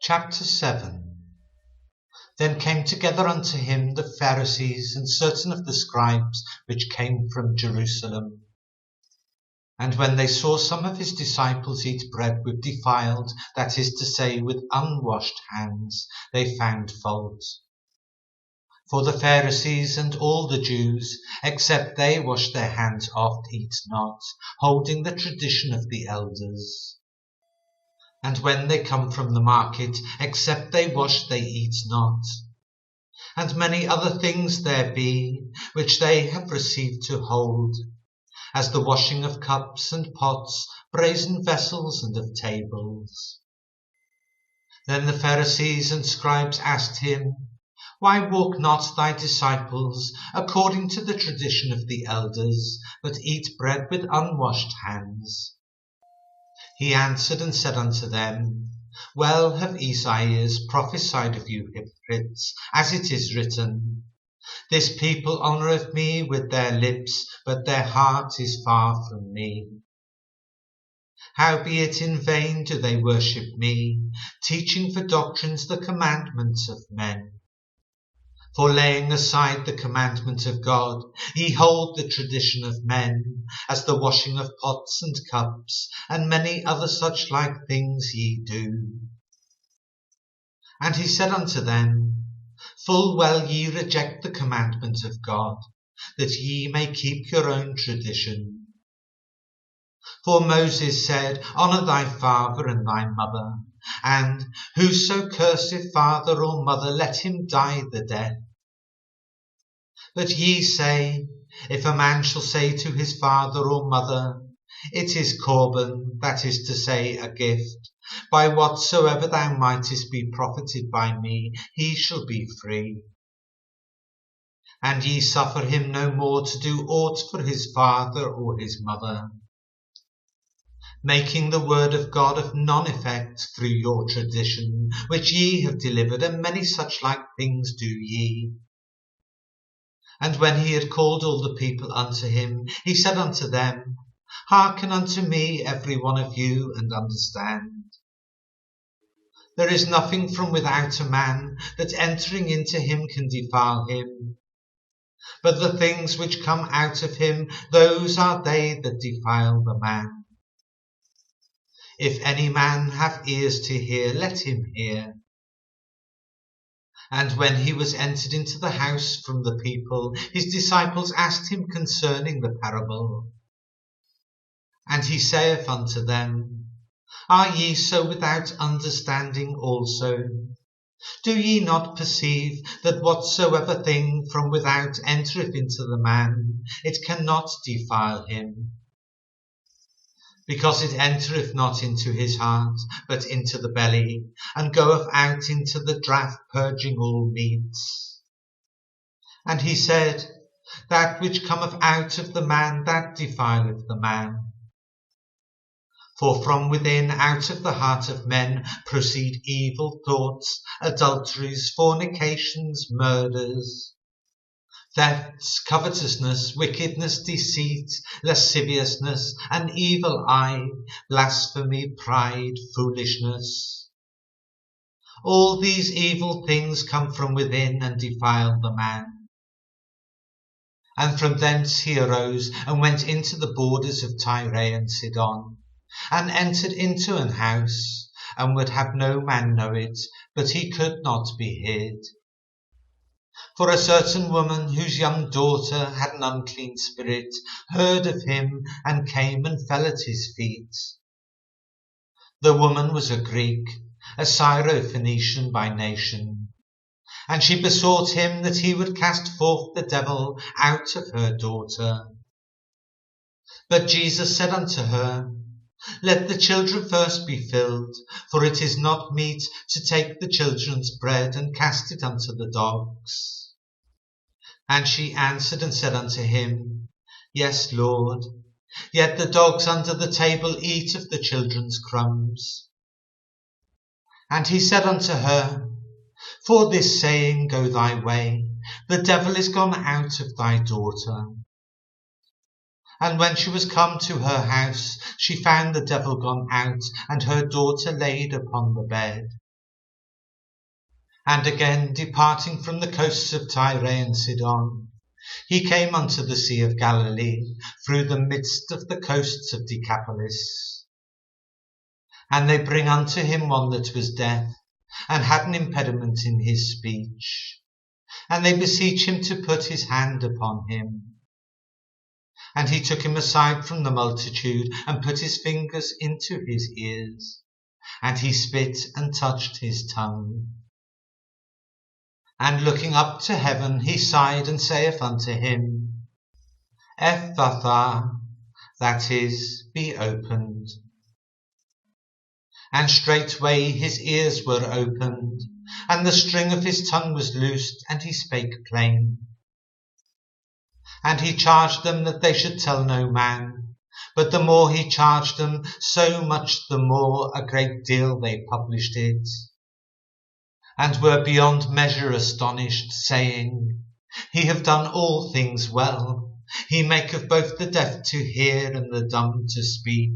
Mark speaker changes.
Speaker 1: Chapter 7. Then came together unto him the Pharisees and certain of the scribes which came from Jerusalem. And when they saw some of his disciples eat bread with defiled, that is to say, with unwashed hands, they found fault. For the Pharisees and all the Jews, except they wash their hands oft, eat not, holding the tradition of the elders. And when they come from the market, except they wash, they eat not. And many other things there be, which they have received to hold, as the washing of cups and pots, brazen vessels, and of tables. Then the Pharisees and scribes asked him, Why walk not thy disciples according to the tradition of the elders, but eat bread with unwashed hands? He answered and said unto them, Well have Esaias prophesied of you hypocrites, as it is written, This people honoureth me with their lips, but their heart is far from me. Howbeit in vain do they worship me, teaching for doctrines the commandments of men. For laying aside the commandment of God, ye hold the tradition of men, as the washing of pots and cups, and many other such like things ye do. And he said unto them, Full well ye reject the commandment of God, that ye may keep your own tradition. For Moses said, Honour thy father and thy mother, and whoso curseth father or mother, let him die the death. But ye say, If a man shall say to his father or mother, It is Corban, that is to say, a gift, by whatsoever thou mightest be profited by me, he shall be free. And ye suffer him no more to do aught for his father or his mother, making the word of God of none effect through your tradition, which ye have delivered, and many such like things do ye. And when he had called all the people unto him, he said unto them, Hearken unto me, every one of you, and understand. There is nothing from without a man that entering into him can defile him. But the things which come out of him, those are they that defile the man. If any man have ears to hear, let him hear. And when he was entered into the house from the people, his disciples asked him concerning the parable. And he saith unto them, Are ye so without understanding also? Do ye not perceive that whatsoever thing from without entereth into the man, it cannot defile him? Because it entereth not into his heart, but into the belly, and goeth out into the draught, purging all meats. And he said, That which cometh out of the man, that defileth the man. For from within, out of the heart of men, proceed evil thoughts, adulteries, fornications, murders, thefts, covetousness, wickedness, deceit, lasciviousness, an evil eye, blasphemy, pride, foolishness. All these evil things come from within and defile the man. And from thence he arose and went into the borders of Tyre and Sidon, and entered into an house, and would have no man know it, but he could not be hid. For a certain woman, whose young daughter had an unclean spirit, heard of him, and came and fell at his feet. The woman was a Greek, a Syro-Phoenician by nation, and she besought him that he would cast forth the devil out of her daughter. But Jesus said unto her, Let the children first be filled, for it is not meet to take the children's bread and cast it unto the dogs. And she answered and said unto him, Yes, Lord, yet the dogs under the table eat of the children's crumbs. And he said unto her, For this saying go thy way, the devil is gone out of thy daughter. And when she was come to her house, she found the devil gone out, and her daughter laid upon the bed. And again, departing from the coasts of Tyre and Sidon, he came unto the Sea of Galilee, through the midst of the coasts of Decapolis. And they bring unto him one that was deaf, and had an impediment in his speech. And they beseech him to put his hand upon him. And he took him aside from the multitude, and put his fingers into his ears. And he spit and touched his tongue. And looking up to heaven, he sighed, and saith unto him, Ephphatha, that is, be opened. And straightway his ears were opened, and the string of his tongue was loosed, and he spake plain. And he charged them that they should tell no man. But the more he charged them, so much the more a great deal they published it, and were beyond measure astonished, saying, He have done all things well. He maketh both the deaf to hear, and the dumb to speak.